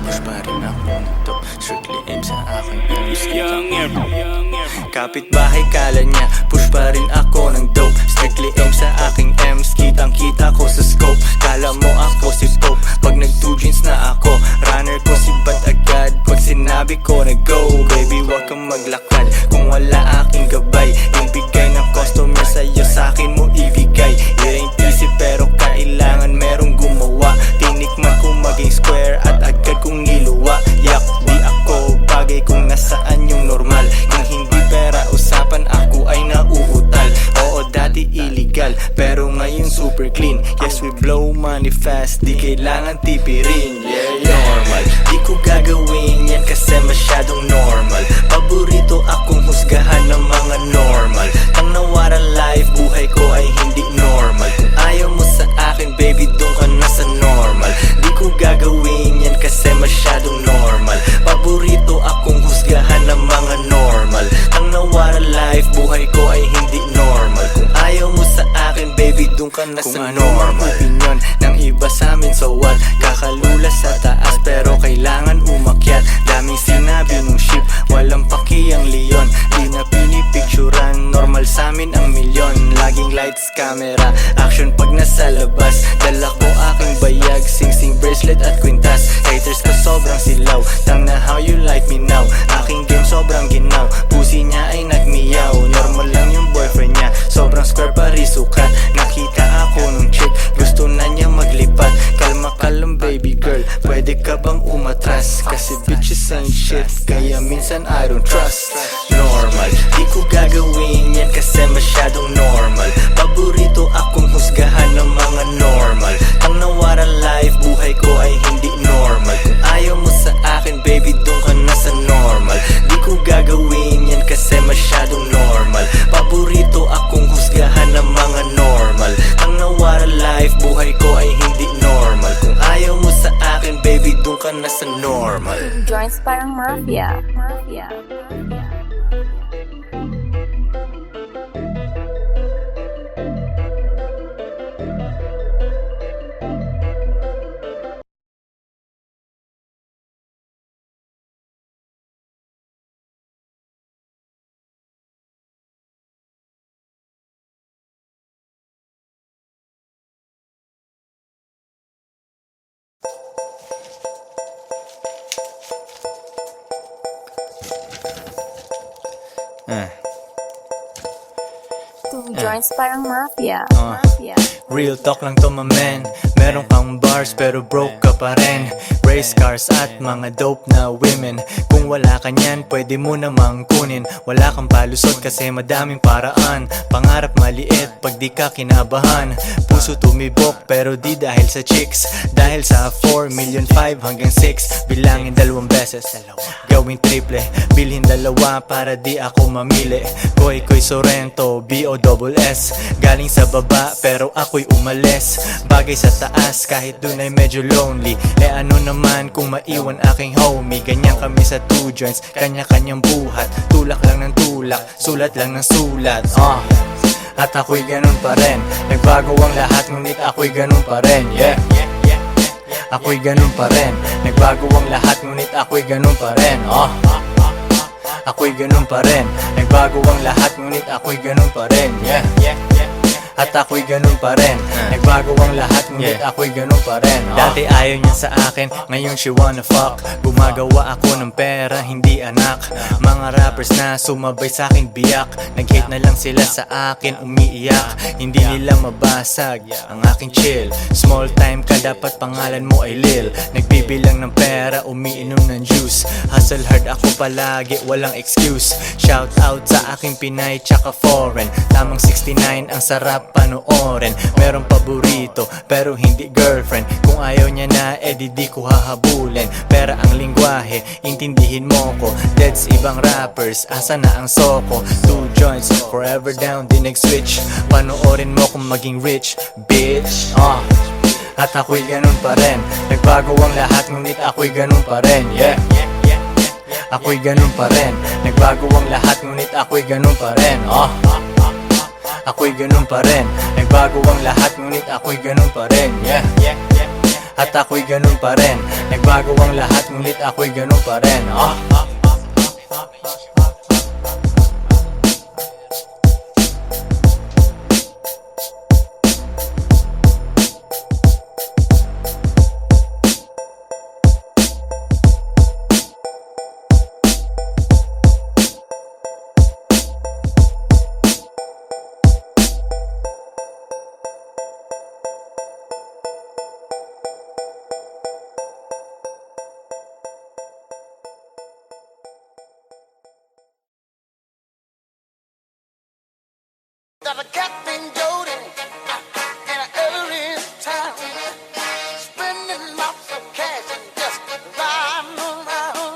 push pa rin ako ng top. Strictly aim sa akin, kapitbahay kala niya, push pa rin ako ng dope. Strictly aim sa aking M's, kitang kita ko sa scope. Kala mo ako si Pope, pag nag 2 jeans na ako. Runner ko si Bat agad, pag sinabi ko na go. Baby wag kang maglakad kung wala aking gabay. Yung bigay ng customer sa'yo sa'kin mo ibigay. It ain't easy pero kailangan merong gumawa. Tinikman ko maging square at agad kong niluwa. Yak, di ako bagay kung nasaan yung normal. Kung hindi pera usapan ako ay nauutal. Oo dati illegal pero ngayon super clean. Yes we blow money fast, di kailangan tipirin. Yeah, normal, di ko gagawin yan kasi masyadong normal. Paborito akong husgahan ng mga normal. Tangnawaran life, buhay ko ay hindi normal. Kung ayaw mo sa akin baby doon ka na sa normal. Di ko gagawin yan kasi masyadong normal. Paborito akong husgahan ng mga normal. Tangnawaran life, buhay ko ay hindi normal. Kung ayaw mo sa akin baby doon ka na sa normal. Opinion ng iba sa amin so what? Kakalula sa taas pero kailangan umakyat. Daming sinabi nung ship, walang paki ang leon. Di na pinipicturan, normal sa amin ang milyon. Laging lights, camera, action pag nasa labas. Dala ko aking bayag, sing-sing bracelet at kwintas. Haters ko sobrang silaw, tang na how you like me now. Aking game sobrang ginaw, pusi niya ay nagmiyaw. Normal lang yung boyfriend niya, sobrang square parisukat. Nakita ako nung chick, gusto na niya maglipat. Kalma ka lang baby girl, pwede ka bang umatras? Kasi bitches ain't shit, kaya minsan I don't trust. Normal, di ko gagawin yan kasi masyadong normal. Paborito akong husgahan ng mga normal. Tangnawaran life, buhay ko ay hindi normal. Kung ayaw mo sa akin baby doon ka na sa normal. Di ko gagawin yan kasi masyadong normal. Paborito akong husgahan ng mga normal. Tangnawaran life, buhay ko ay hindi normal. Kung ayaw mo sa akin baby doon ka na sa normal. Joints parang mafia. Joints parang mafia. Real talk lang to my man. Meron kang bars pero broke ka pa rin. Race cars at mga dope na women. Kung wala ka nyan, pwede mo namang kunin. Wala kang palusot kasi madaming paraan. Pangarap maliit pag di ka kinabahan. Puso tumibok pero di dahil sa chicks. Dahil sa 4 million 5 hanggang 6. Bilangin 2 beses, gawing triple. Bilhin 2 para di ako mamili. Koy Sorrento, B-O-S-S. Galing sa baba pero ako'y umalis. Bagay sa taas kahit dun ay medyo lonely. Ano naman kung maiwan aking homie. Ganyan kami sa 2 joints, kanya-kanyang buhat. Tulak lang ng tulak, sulat lang ng sulat. At ako'y ganun pa rin. Nagbago ang lahat ngunit ako'y ganun pa rin. Yeah, ako'y ganun pa rin. Nagbago ang lahat ngunit ako'y ganun pa rin. Ako'y ganun pa rin. Nagbago ang lahat ngunit ako'y ganun pa rin. Yeah, at ako'y ganun pa rin. Nagbago ang lahat ngunit ako'y ganun pa rin. Dati ayaw niya sa akin, ngayon she wanna fuck. Gumagawa ako ng pera, hindi anak. Mga rappers na sumabay sa akin biyak. Nag-hate na lang sila sa akin, umiiyak. Hindi nila mabasag ang aking chill. Small time ka, dapat pangalan mo ay Lil. Nagbibilang ng pera, umiinom ng juice. Hustle hard ako palagi, walang excuse. Shout out sa aking Pinay tsaka foreign. Tamang 69 ang sarap panoorin. Meron paborito pero hindi girlfriend. Kung ayaw niya na di ko hahabulin. Pera ang lingwahe, intindihin mo ko. Deads ibang rappers, asa na ang soko. 2 joints, forever down, di nag-switch. Panoorin mo kung maging rich, bitch. At ako'y ganun pa rin. Nagbago ang lahat ngunit ako'y ganun pa rin. Yeah, ako'y ganun pa rin. Nagbago ang lahat ngunit ako'y ganun pa rin. Ako'y ganun pa rin. Nagbago ang lahat ngunit ako'y ganun pa rin. Yeah, at ako'y ganun pa rin. Nagbago ang lahat, ngunit ako'y ganun pa rin. Got a Captain Jody in every town, spending lots of cash and just riding around.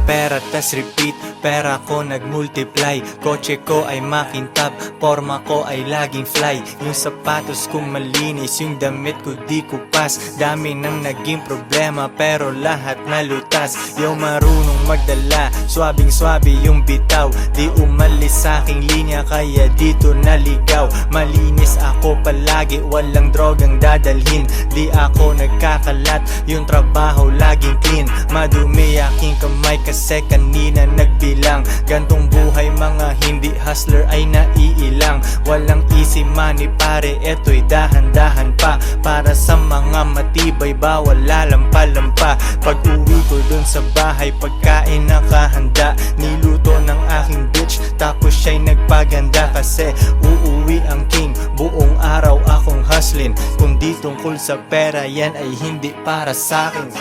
Pera tas repeat, pera ko nagmultiply. Kotse ko ay makintab, forma ko ay laging fly. Yung sapatos ko malinis, yung damit ko di kupas. Dami nang naging problema pero lahat nalutas. Yung marunong magdala, swabing swabe yung bitaw. Di umalis sa aking linya kaya dito naligaw. Malinis ako palagi, walang drogang dadalhin. Di ako nagkakalat, yung trabaho laging clean. Madumi aking kamay kasi kanina nagbilang. Gantong buhay mga hindi hustler ay naiilang. Walang easy money pare, eto'y dahan-dahan pa. Para sa mga matibay bawal lalampa-lampa. Pag uwi ko dun sa bahay pagkain nakahanda. Niluto ng aking bitch tapos siya'y nagpaganda. Kasi uuwi ang king, buong araw akong hustling. Kung di tungkol sa pera yan ay hindi para sa'kin.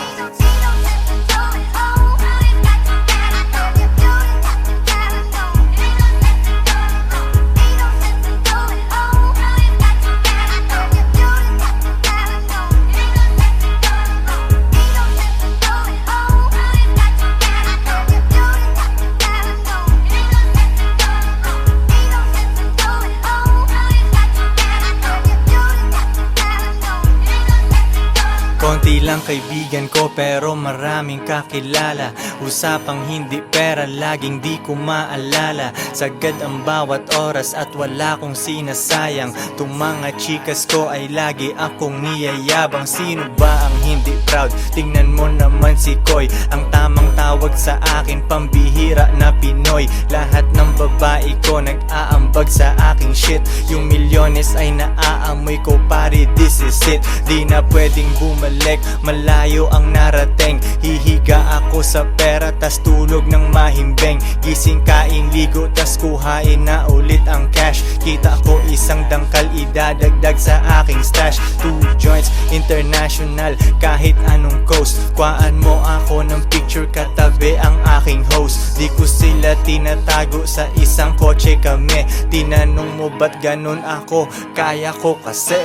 Konti lang kaibigan ko pero maraming kakilala. Usapang hindi pera laging di ko maalala. Sagad ang bawat oras at wala kong sinasayang. Tung mga chikas ko ay lagi akong niyayabang. Sino ba ang hindi proud? Tingnan mo naman si Koy. Ang tamang tawag sa akin pambihira na Pinoy. Lahat ng babae ko nag-aambag sa aking shit. Yung milyones ay naaamoy ko pare, this is it. Di na pwedeng bumalik, malayo ang narating. Hihiga ako sa pera tas tulog ng mahimbing. Gising kain ligo tas kuhain na ulit ang cash. Kita ko isang dangkal idadagdag sa aking stash. 2 joints international kahit anong coast. Kuhaan mo ako ng picture katabi ang aking host. Di ko sila tinatago sa isang kotse kami. Tinanong mo ba't ganun ako? Kaya ko kasi.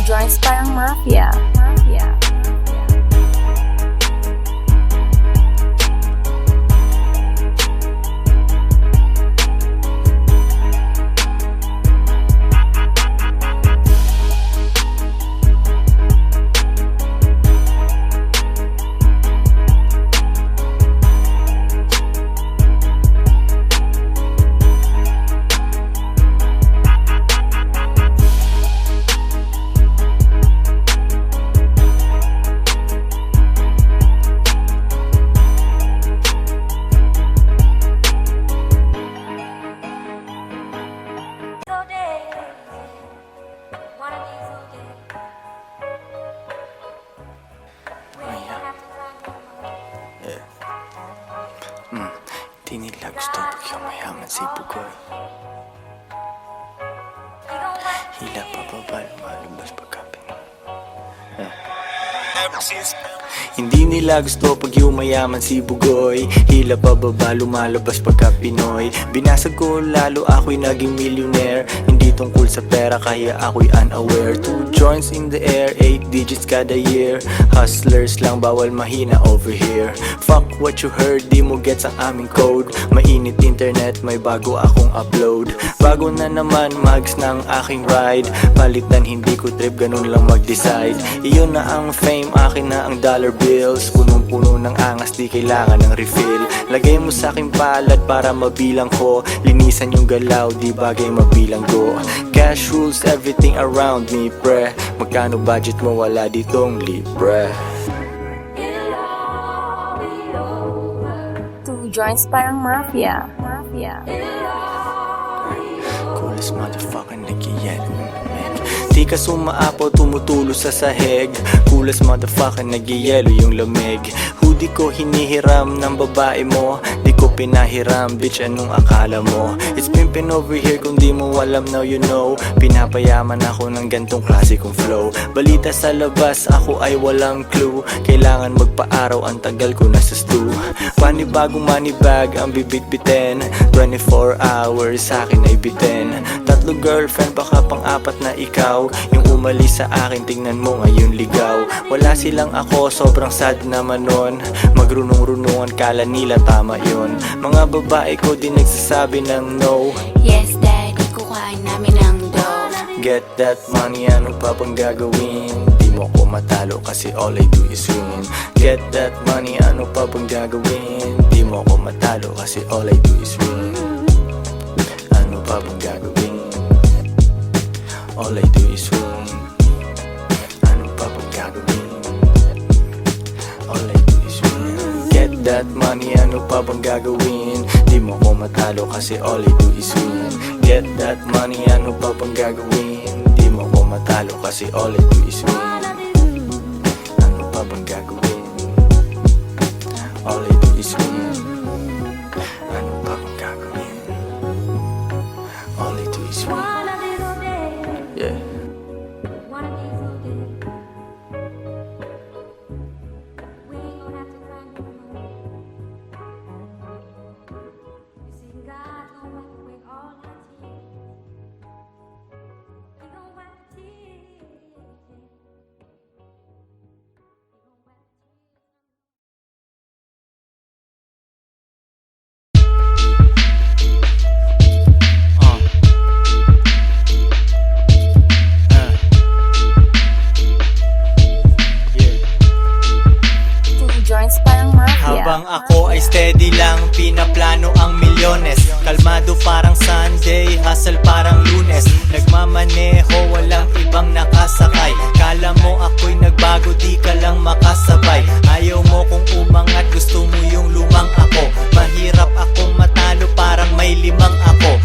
Joints parang mafia. nila gusto pag yung mayaman si Bugoy. Hila pababa, lumalabas pagkapin. Hindi nila gusto pag yumayaman si Bugoy. Hila pababa, lumalabas pagka Pinoy. Binasag ko lalo ako'y naging millionaire. Hindi tungkol sa pera kaya ako'y unaware. 2 joints in the air, 8 digits kada year. Hustlers lang, bawal mahina over here. Fuck what you heard, di mo gets ang aming code. Mainit internet, may bago akong upload. Bago na naman, mags na ang aking ride. Palitan hindi ko trip, ganun lang mag-decide. Iyon na ang fame, akin na ang dollar bills. Punong-puno ng angas, di kailangan ng refill. Lagay mo sa aking palad para mabilang ko. Linisan yung galaw, di bagay mabilang ko. Cash rules everything around me, pre. Magkano budget mo, wala ditong libre. 2 joints parang mafia. Coolest motherfucker, nag-yellow. Di ka sumaapaw, tumutulo sa sahig. Coolest motherfucker, nag-yellow yung lamig. Hoodie ko hinihiram ng babae mo. Di ko pinahiram, bitch, anong akala mo? It's pimpin' over here, kung di mo alam, now you know. Pinapayaman ako ng gantong klase kong flow. Balita sa labas, ako ay walang clue. Kailangan magpa-araw, ang tagal ko nasa stew. Panibagong money bag ang bibit-bitin. 24 hours sa akin ay bitin. 3 girlfriend, baka pang-4 na ikaw. Yung umalis sa akin, tingnan mo ngayon ligaw. Wala silang ako, sobrang sad naman nun. Magrunong-runungan, kala nila tama yun. Mga babae ko di nagsasabi ng no. Yes, daddy, kukain namin ang dough. Get that money, ano pa bang gagawin? Di mo ko matalo kasi all I do is win. Get that money, ano pa bang gagawin? Di mo ko matalo kasi all I do is win. Ano pa bang gagawin? All I do is win. Ano pa bang gagawin? All I do is win. Get that money, ano pa bang gagawin? Di mo ko matalo kasi all I do is win. Get that money, ano pa bang gagawin? Di mo ko matalo kasi all I do is win. Ano pa bang gagawin? All I do is win. Ano pa bang gagawin? All I do is win. Yeah. Joints parang mafia. Habang ako ay steady lang, pinaplano ang milyones. Kalmado parang Sunday, hustle parang Lunes. Nagmamaneho, walang ibang nakasakay. Kala mo ako'y nagbago, di ka lang makasabay. Ayaw mo kung umangat, gusto mo yung lumang ako. Mahirap akong matalo, parang may 5 ako.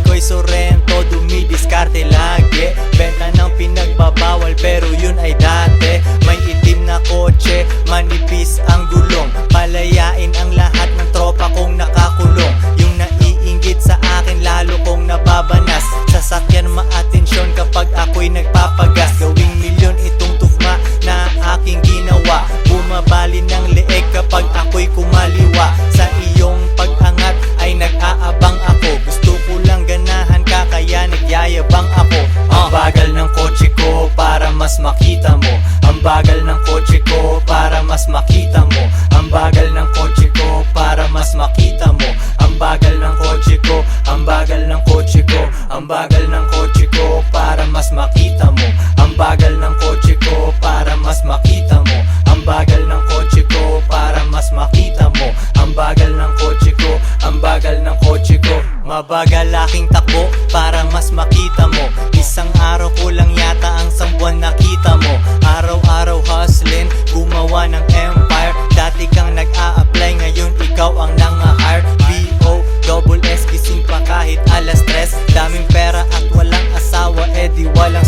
Koy Sorrento, dumidiskarte lagi. Benta ng pinagbabawal, pero yun ay dati. May itim na kotse, manipis ang gulong. Palayain ang lahat ng tropa kong nakakulong. Yung naiinggit sa akin, lalo kong nababanas. Sasakyan maatensyon kapag ako'y nagpapagas. Gawing milyon itong tugma na aking ginawa. Bumabali ng leeg kapag ako'y kumaliwa. Sa iyong pag-angat ay nag-aabang ako. Gusto ko lang ganahan ka kaya nagyayabang ako. Ang bagal ng kotse ko para mas makita mo. Ang bagal ng kotse ko para mas makita mo. Ang bagal ng kotse ko para mas makita mo. Ang bagal ng kotse ko, ang bagal ng kotse ko. Ang bagal ng kotse ko para mas makita mo. Ang bagal ng kotse ko para mas makita mo. Ang bagal ng kotse ko para mas makita mo. Ang bagal ng kotse ko, ang bagal ng kotse ko. Mabagal aking takbo para mas makita mo. Isang araw ko lang yata ang buwan nakita mo. Araw-araw hustling, gumawa ng empire. Dati kang nag-a-apply, ngayon ikaw ang nang-hire. B.O.S.S. gising pa kahit 3:00. Daming pera at walang asawa, di walang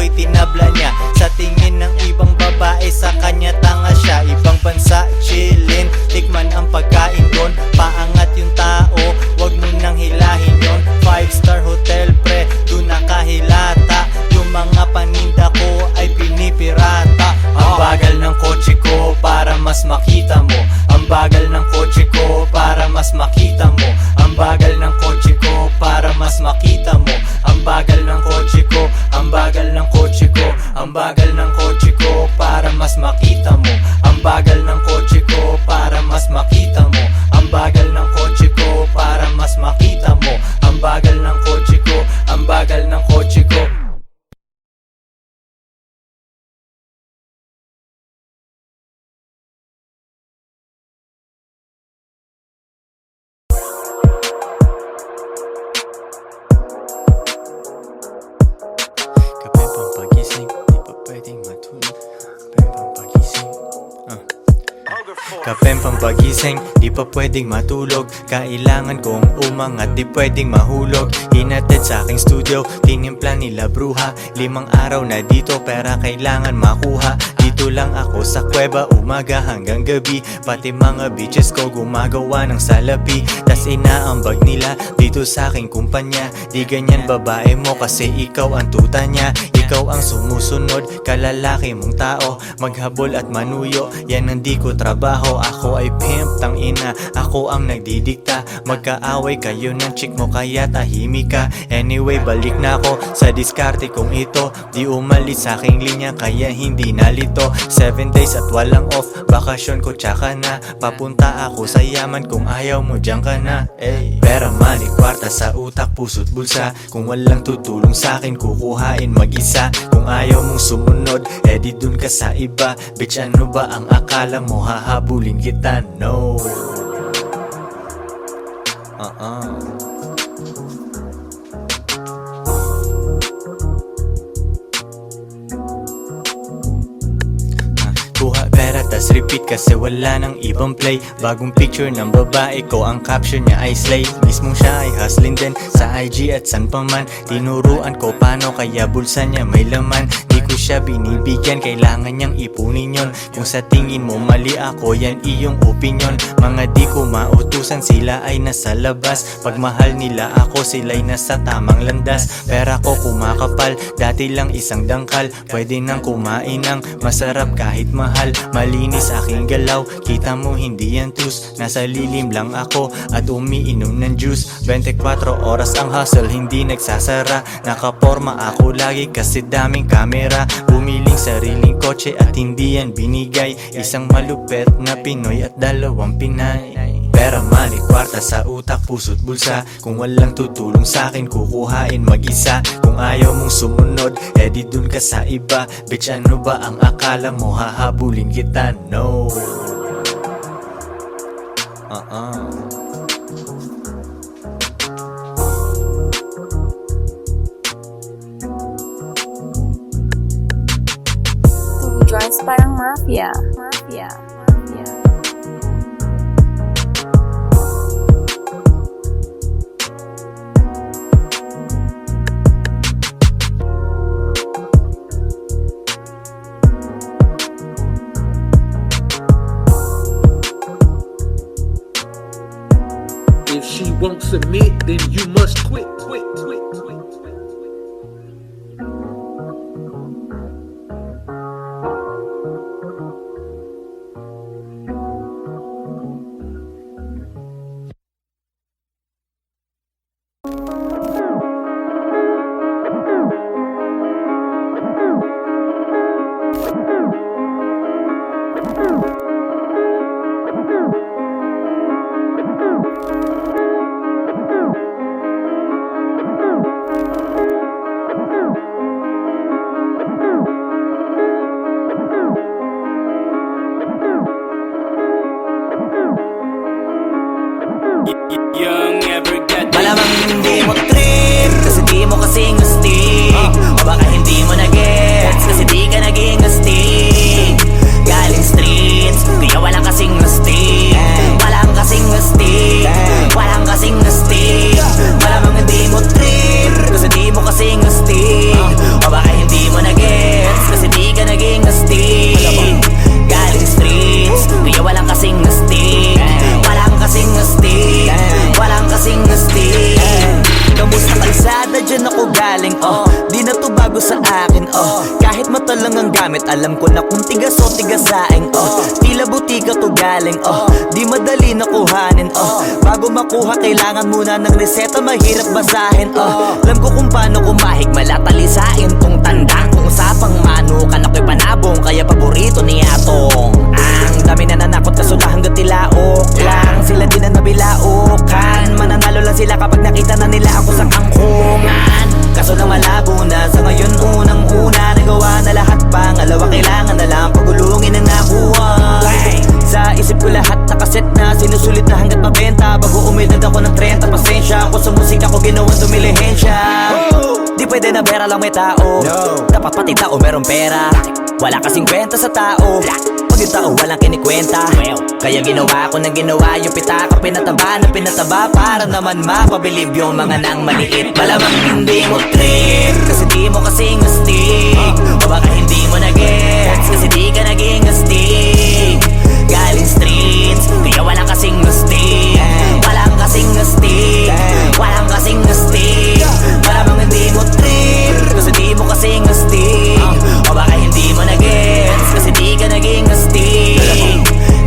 ako'y tinabla niya. Sa tingin ng ibang babae, sa kanya tanga siya. Ibang bansa, chillin, tikman ang pagkain doon. Paangat yung tao, wag mo nang hilahin yon. 5-star hotel pre, doon nakahilata. Yung mga paninda ko ay pinipirata. Ang bagal ng kotse ko para mas makita mo. Ang bagal ng kotse ko para mas makita mo. Ang bagal ng kotse ko para mas makita mo. Ang bagal ng kotse ko, ang bagal ng kotse ko, ang bagal ng kotse ko para mas makita mo. Ang bagal ng kotse ko para mas makita mo. Ang bagal ng kotse ko para mas makita mo. Ang bagal ng kotse ko, ang bagal ng kotse ko. Kape pang pagising, di pa pwedeng matulog. Kape pang pagising, Kape pang pagising, di pa pwedeng matulog. Kailangan kong umangat, di pwedeng mahulog. Hinatid sa aking studio, tinimpla nila bruha. 5 araw na dito, pera kailangan makuha. Dito lang ako sa kuweba, umaga hanggang gabi. Pati mga bitches ko gumagawa ng salapi. Tas inaambag nila dito sa aking kumpanya. Di ganyan babae mo kasi ikaw ang tuta niya. Ikaw ang sumusunod, kalalaki mong tao. Maghabol at manuyo, yan ang di ko trabaho. Ako ay pimp, tang ina, ako ang nagdidikta. Magkaaway kayo ng chick mo kaya tahimik ka. Anyway, balik na ako sa diskarte kong ito. Di umalis sa aking linya kaya hindi nalito. 7 days at walang off, bakasyon ko tsaka na. Papunta ako sa yaman kung ayaw mo dyan ka na. Pera, money, kwarta sa utak, puso't bulsa. Kung walang tutulong sa akin, kukuhain mag-isa. Kung ayaw mong sumunod, edi dun ka sa iba. Bitch, ano ba ang akala mo? Hahabulin kita, no. Kuha pera tas repeat kasi wala nang ibang play. Bagong picture ng babae ko, ang caption niya ay slay. Mismong siya ay hustling din sa IG at san pa man. Tinuruan ko paano kaya bulsa niya may laman. Di ko siya binibigyan, kailangan niyang ipunin yon. Kung sa tingin mo mali ako, yan iyong opinion. Mga di ko mautusan, sila ay nasa labas. Pag mahal nila ako, sila'y nasa tamang landas. Pera ko kumakapal, dati lang isang dangkal. Pwede nang kumain ng masarap kahit mahal. Malinis aking galaw, kita mo hindi yan tus. Nasa lilim lang ako at umiinom ng juice. 24 oras ang hustle, hindi nagsasara. Nakaporma ako lagi kasi daming kamera. Bumiling sariling kotse at hindi yan binigay. Isang malupet na Pinoy at 2 Pinay. Pera, money, kwarta sa utak, puso't bulsa. Kung walang tutulong sa akin, kukuhain mag-isa. Kung ayaw mong sumunod, edi dun ka sa iba. Bitch, ano ba ang akala mo? Hahabulin kita, no. Joints parang mafia. If she won't submit, then you must quit. Kahit mata lang ang gamit, alam ko na kung tigas o tigasaing tila butika to galing di madali na kuhanin bago makuha kailangan muna ng reseta, mahirap basahin alam ko kung paano kumahig, malatalisain tong tandang kung usapang manukan ako'y panabong, kaya paborito ni Atong. Ang dami na nanakot kaso na hanggang tilaok lang, sila din na nabilaukan, mananalo lang sila kapag nakita na nila ako sa kangkungan. Kaso na malabo na sa ngayon, unang-una nagawa na lahat, pangalawa kailangan na lang pagulungin ang nakuha. Sa isip ko lahat nakaset na, sinusulit na hanggat mabenta, bago umidad ako ng 30, pasensya ako sa musika ko ginawang dumilihensya. Di pwede na pera lang may tao, dapat pati tao meron pera. Wala kasing kwenta sa tao pag yung tao walang kinikwenta. Kaya ginawa ko ng ginawa yung pitaka, pinataba na pinataba para naman mapabilib yung mga nang maliit. Malamang hindi mo trip kasi di mo kasing astig, o baka hindi mo na-gets kasi di ka naging astig. Galing streets kaya walang kasing astig, walang kasing astig, walang kasing astig. Malamang hindi mo trip kasi di mo kasing astig, o baka hindi mo na-gets kasi di ka naging astig.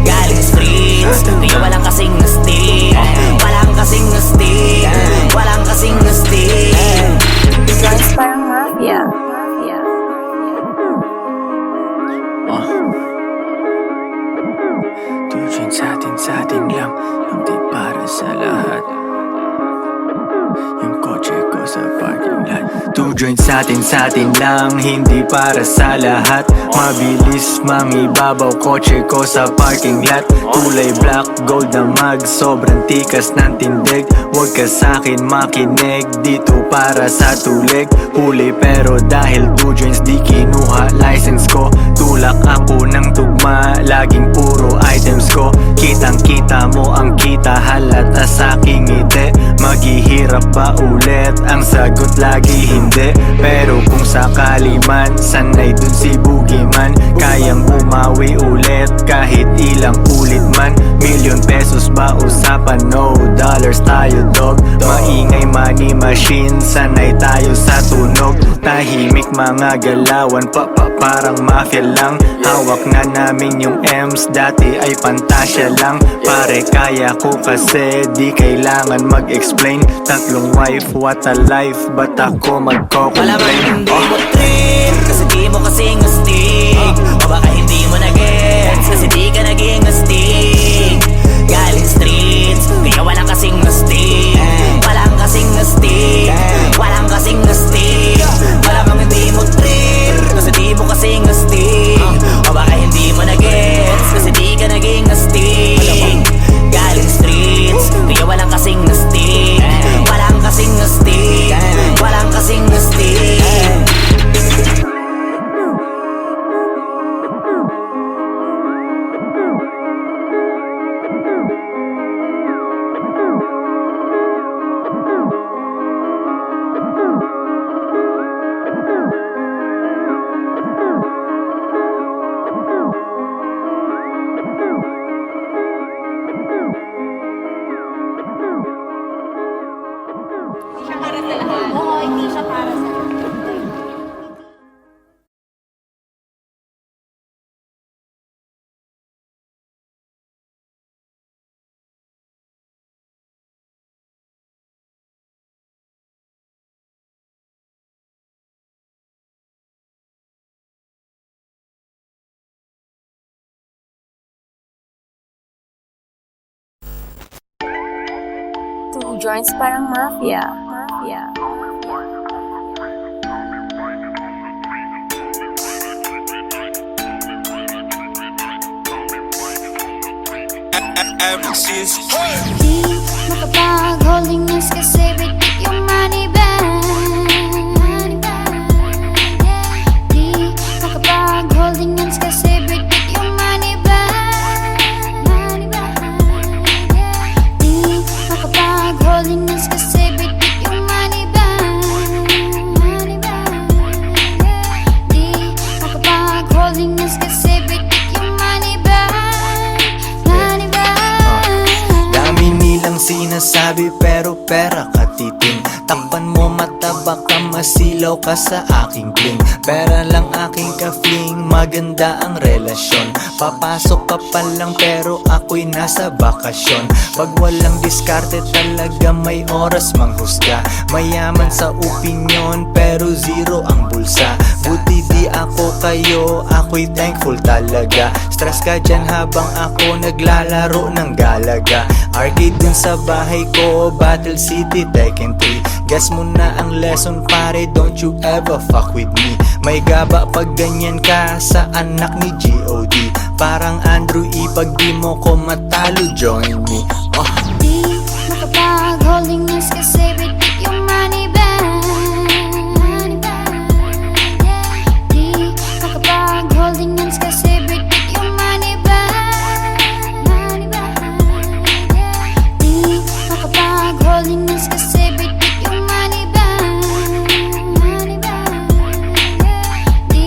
Galing streets kaya walang kasing astig, walang kasing astig, walang kasing astig. Joints parang mafia. Tujuan sa atin lang, hindi para sa lahat. Yung kotse ko sa parking lot. Two joints sa atin lang, hindi para sa lahat. Mabilis mangibabaw, kotse ko sa parking lot. Kulay black, gold na mag, sobrang tikas ng tindig. Huwag ka sa'kin makinig, dito para sa tulig. Huli pero dahil two joints di kinuha license ko. Tulak ako ng tugma, laging puro items ko. Kitang kita mo ang kita, halata sa'king ngiti. Maghihirap ba ulit? Ang sagot lagi hindi. Pero kung sakali man, sanay dun si Boogeyman. Kayang bumawi ulit kahit ilang ulit man. Million pesos ba usapan? No dollars tayo dog. Maingay money machine, sanay tayo sa tunog. Tahimik mga galawan, parang mafia lang. Hawak na namin yung M's, dati ay pantasya lang. Pare kaya ko kasi di kailangan mag-explain. Tatlong wife, what a life, ba't ako magko-complain? Malamang hindi mo trip kasi di mo kasing astig, o baka hindi mo na-gets kasi di ka naging astig. Galing streets kaya walang kasing astig, walang kasing astig, walang kasing astig. Malamang hindi mo trip kasi di mo kasing astig, o baka hindi mo na-gets kasi di ka naging astig. Galing streets kaya walang kasing astig, walang kasing astig, walang kasing astig. Two joints parang mafia. Di makapag-holding hands kasi bitik yung money bag. Di makapag-holding hands kasi bitik yung money bag. Di makapag-holding hands kasi bitik yung money bag. Di makapag-holding hands kasi bitik yung money bag. Dami nilang sinasabi pero pera katiting. Takpan mo mata baka masilaw ka sa aking bling. Pera lang aking ka-fling, maganda ang relasyon. Papasok ka pa lang pero ako'y nasa bakasyon. Pag walang diskarte talaga may oras manghusga. Mayaman sa opinyon pero zero ang bulsa. Buti di ako kayo, ako'y thankful talaga. Stress ka dyan habang ako naglalaro ng galaga. Arcade dun sa bahay ko, Battle City, Tekken 3. Guess mo na ang lesson pare, don't you ever fuck with me. May gaba pag ganyan ka sa anak ni G.O.D. Parang Andrew E, pag di mo ko matalo, join me. Di makapag-holding hands kasi bitik yung money bag. Di makapag-holding hands kasi bitik yung money bag. Di makapag-holding hands kasi bitik yung money bag. Di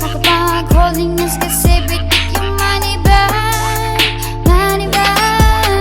makapag-holding hands kasi bitik yung money bag. Money bag.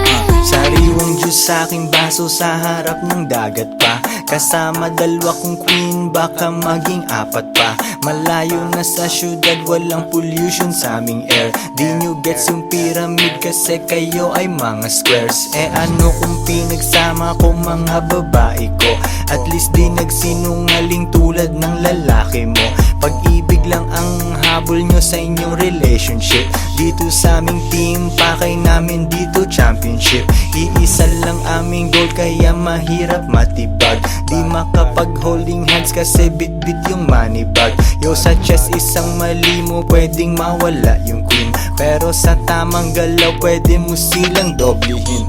Sariwang juice sa aking baso sa harap ng dagat pa. Kasama dalawa kong queen, baka maging apat pa. Malayo na sa syudad, walang pollution sa aming air. Di nyo gets yung pyramid kasi kayo ay mga squares. Eh ano kung pinagsama ko mga babae ko? At least di nagsinungaling tulad ng lalaki mo. Pag-ibig lang ang habol nyo sa inyong relationship. Dito sa aming team, pakay namin dito championship. Iisa lang aming goal kaya mahirap matibag. Di makapag-holding hands kasi bit-bit yung money bag. Yo sa chest isang mali mo pwedeng mawala yung queen. Pero sa tamang galaw pwede mo silang doblehin.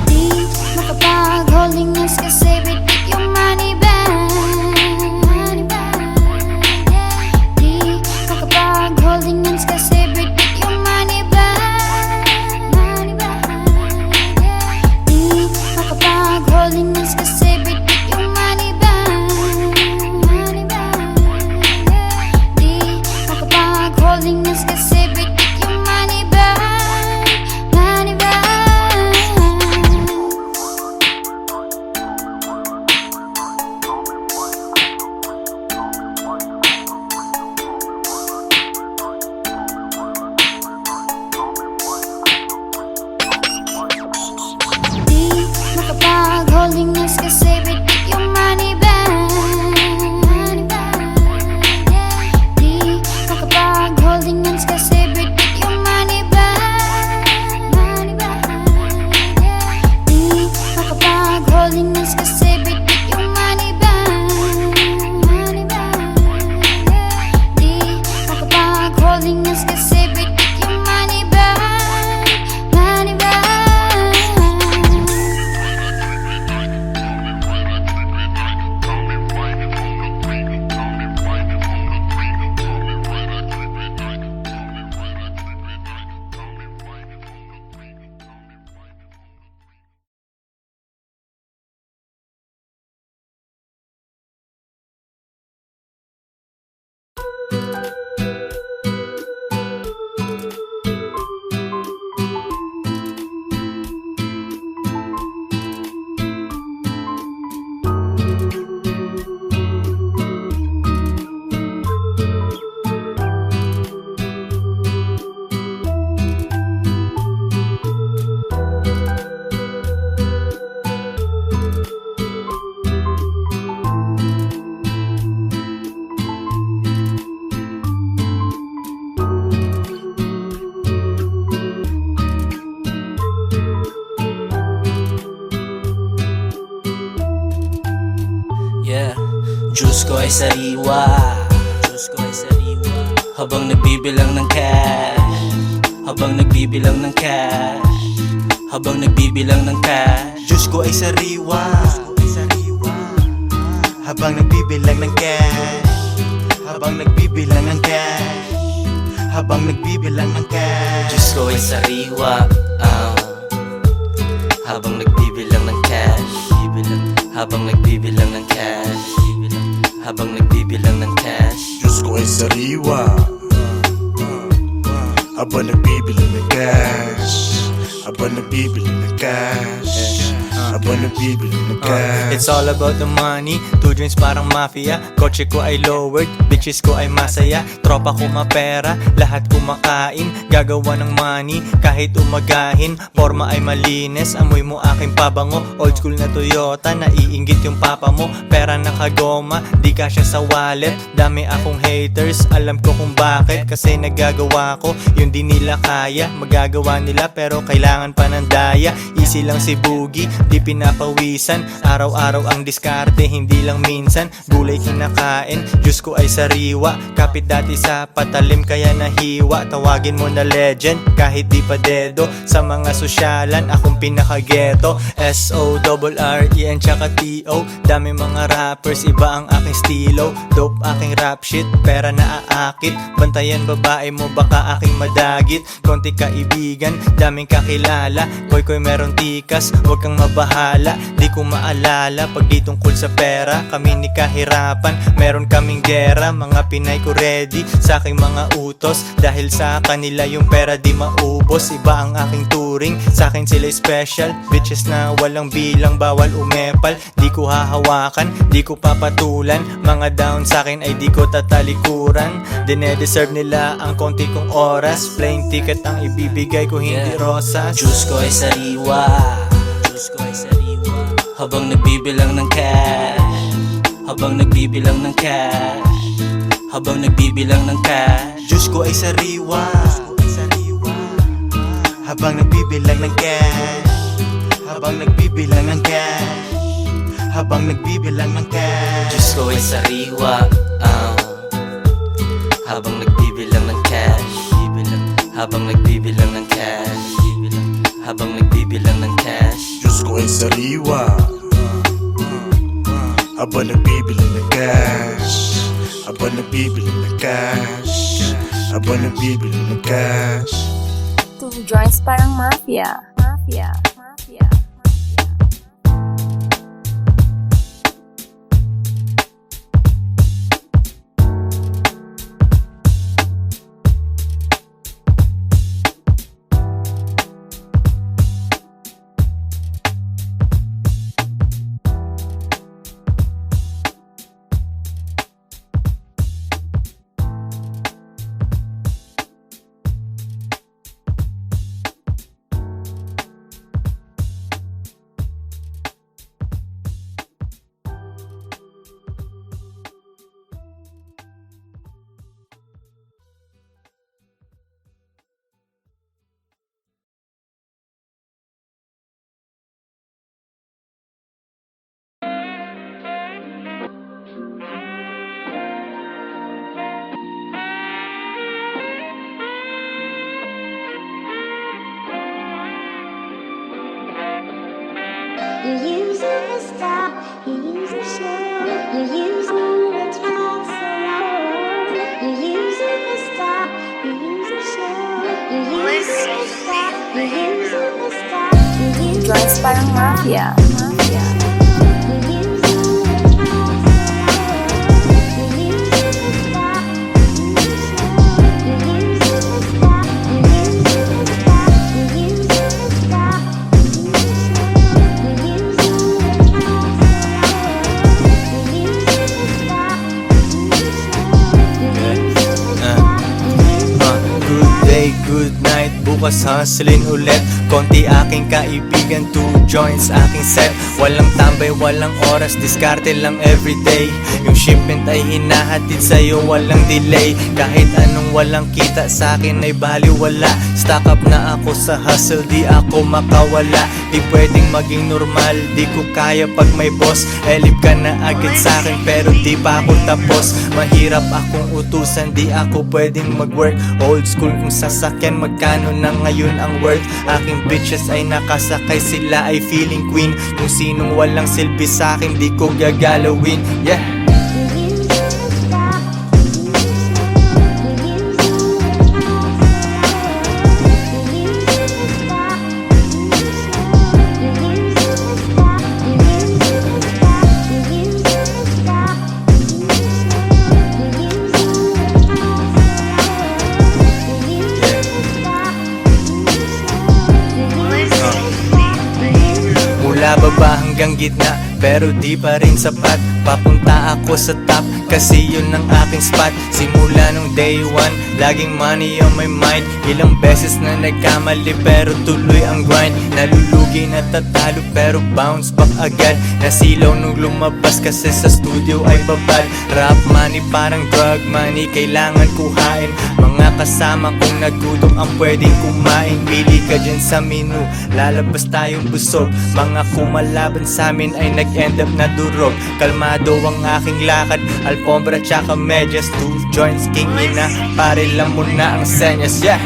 Di makapag-holding hands kasi bitik yung money bag. Di makapag-holding hands kasi bitik yung money bag. Di makapag-holding hands kasi bitik yung money bag. Di makapag-holding hands kasi bitik yung money bag. Money bag. Di makapag-holding hands kasi bitik yung money bag. Di makapag-holding hands kasi bitik yung money bag. Di makapag-holding hands kasi bitik yung money bag. Di makapag-holding hands kasi bitik yung money bag. Money bag. Yeah, Diyos ko ay sariwa. Diyos ko ay sariwa. Habang nagbibilang ng cash. Habang nagbibilang ng cash. Habang nagbibilang ng cash. Diyos ko ay sariwa. Habang nagbibilang ng cash. Habang nagbibilang ng cash. Habang nagbibilang ng cash. Diyos ko ay sariwa. Habang nagbibilang ng cash. Habang nagbibilang ng cash. Habang nagbibilang ng cash. Diyos ko ay sariwa. Habang nagbibilang ng cash. Habang nagbibilang ng cash. habang nagbibili ng cash. It's all about the money, two joints parang mafia. Kotse ko ay lowered, bitches ko ay masaya. Tropa ko mapera, lahat kumakain. Gagawa ng money, kahit umagahin. Forma ay malinis, amoy mo aking pabango. Old school na Toyota, naiinggit yung papa mo. Pera nakagoma, di kasya sa wallet. Dami akong haters, alam ko kung bakit. Kasi nagagawa ko, yung di nila kaya. Magagawa nila pero kailangan pa ng daya. Easy lang si Boogie, di pinapawisan. Araw-araw ang diskarte, hindi lang minsan. Gulay kinakain, Diyos ko ay sariwa. Kapit dati sa patalim kaya nahiwa. Tawagin mo na legend, kahit di pa dedo. Sa mga sosyalan, akong pinaka-ghetto. S-O-R-R-E-N tsaka T-O. Dami mga rappers, iba ang aking stilo. Dope aking rap shit, pera na aakit. Bantayan babae mo, baka aking madagit. Konti kaibigan, daming kakilala. Koy meron tikas, huwag kang mabahala. Di ko maalala, pag di tungkol sa pera. Kami ni kahirapan, meron kaming gera. Mga Pinay ko ready, sa aking mga utos. Dahil sa kanila yung pera di maubos. Iba ang aking turing, sa akin sila special. Bitches na walang bilang, bawal umepal. Di ko hahawakan, di ko papatulan. Mga down sa akin ay di ko tatalikuran. Dine-deserve nila ang konti kong oras. Plain ticket ang ibibigay ko, hindi rosas. Diyos ko ay sariwa, Diyos ko ay sariwa. Habang nagbibilang ng cash, habang nagbibilang ng cash, habang nagbibilang ng cash. Diyos ko ay sariwa, habang nagbibilang ng cash, habang nagbibilang ng cash, habang nagbibilang ng cash. Diyos ko ay sariwa, habang nagbibilang ng cash, habang nagbibilang ng cash, habang nagbibilang ng cash. Diyos ko ay sariwa, habang nagbibilang ng cash, habang nagbibilang ng cash, habang nagbibilang ng cash. Two joints parang mafia. Mafia. Mafia. You use a stop, you use a show, you use a talk so long. You use a stop, you use a show, you use a stop, you use a stop, you use Joints parang mafia. Mafia. Good night, bukas hustling ulit. Konti aking kaibigan, two joints aking set. Walang tambay, walang oras, diskarte lang everyday. Yung shipment ay hinahatid sa'yo, walang delay. Kahit anong walang kita sa'kin ay baliwala. Stock up na ako sa hustle, di ako makawala. Di pwedeng maging normal, di ko kaya pag may boss. Elip ka na agad sa'kin pero di pa ako tapos. Mahirap akong utusan, di ako pwedeng mag-work. Old school kung sasakyan, magkano na ngayon ang worth. Aking bitches ay nakasakay, sila ay feeling queen. Kung sinong walang silbi sa'kin, di ko gagalawin. Yeah. Mula baba hanggang gitna, pero di pa rin sapat. Papunta ako sa top, kasi yun ang aking spot. Simula nung day one, laging money on my mind. Ilang beses na nagkamali, pero tuloy ang grind. Nalulugi na tatalo, pero bounce back agad. Nasilaw nung lumabas, kasi sa studio ay babad. Rap money parang drug money, kailangan kuhain. Mga kasama kong nagutom ang pwedeng kumain. Pili ka dyan sa menu, lalabas tayong busog. Mga kumalaban sa amin ay nag-end up na durog. Kalmado ang aking lakad, alfombra tsaka medyas. 2 joints, king ina, pare lang muna ang senyas, yeah.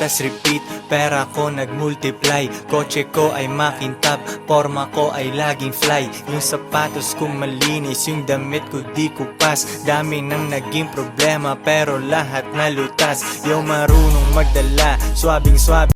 tas repeat. Pera ko nagmultiply, kotse ko ay makintab, forma ko ay laging fly. Yung sapatos ko malinis, yung damit ko di kupas. Dami nang naging problema pero lahat nalutas. Yung marunong magdala, swabing